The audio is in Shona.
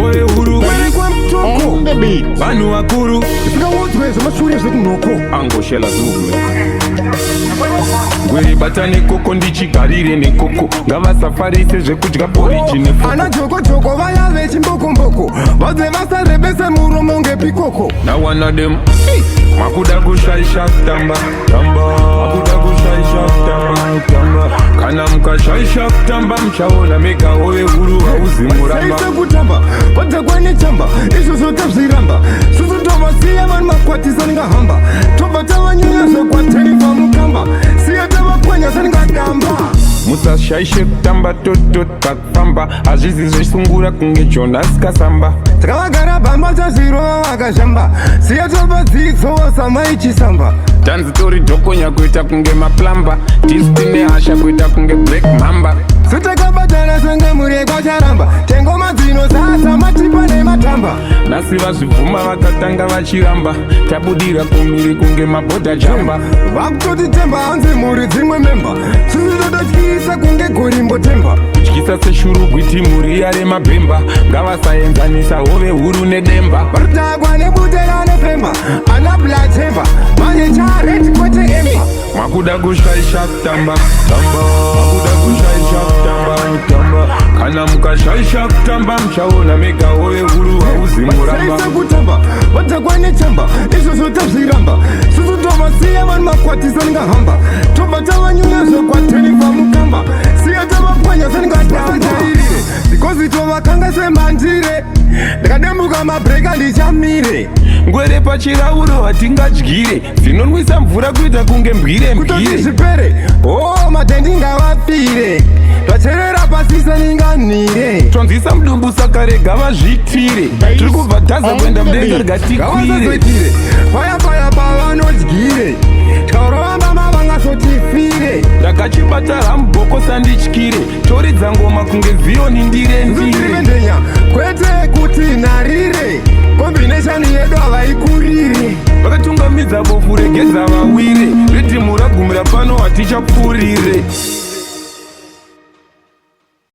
Oye huru Kwa mtoko On the beat. Banu wakuru Fika wotu wezo masuri yesu kunoko Ango shela zume Gwiri bata nekoko ndichigarire nekoko Ngava safari sezve kudya poriji nefoko Ana joko joko vaya vechi mboko mboko Vaze vasa rebese muromo ngepikoko Na one of them Makuda kushaisha kutamba Makuda kushaisha kutamba Kana mukashaisha kutamba mchaona meka owe huru hauzi muramba Saise kutamba, vata kwenye chamba Isu sote vziramba Susu tova siya vani makwatisa nga hamba Tova tawa nyunyazo kwa tenifa mukamba Siya tawa kwenya saninga damba Musashaishe kutamba toto takufamba Azvizi zvesungura kunge Jonas kasamba Takavagara bamba chazviro vakashamba Siya tova dzitso wasama ichisamba Tanzi tori dhokonya kuita kunge maplamba Tistine hasha kuita kunge black mamba Sutakabatana senge murekwa charamba Tengo madzino sasa matipa nematamba Nasi vazvibvuma vakatanga vachiramba Tabudira kumiri kunge mabhodha jamba Vakutoti temba hanzi muri dzimwe memba Susu tototyisa kunge gorimbo temba Kutyisa seshurugwiti muri yare mabhemba Ngavasaenzanisa hove huru nedemba Varutagwa nebutera nepemba Ana blood temba Manje chareti kwete emba Makuda kushaisha kutamba Makuda kushaisha kutamba Kana mukashaisha kutamba mchaona mega hove huru hauzi muramba Saise kutamba Vatakwa nechamba Isu sote vziramba Susu tova siya vani makwatisa nga hamba Tova tawa nyunyazo kwa tenifa mukamba Siya tava kwenya saninga damba Zikozi tova kanga semandire Ndakadembuka mabreka ndichamire Ngwere pachirauro hatingadyire Zinonwisa mvura kuita kunge mbwire Kutoti mbwire zvipere Oh matendi ngavapire Twacherera pasisa ninganire Tonzisa mudumbu sakarega vazvitire Tiri kubva taza kuenda mudenga rigatikwire Ngavasazoitire Paya paya pavanodyire Taurovamba mavangasotifire Ndakachibata ramboko sandityire Toridza ngoma kunge ziyoni ndire ndire Nzuzirivendenya kwete kuti narire Kombination yedu havaikurire Vakatungamidza bofu regedza vawire Ridhimu ragumira pano hatichapfurire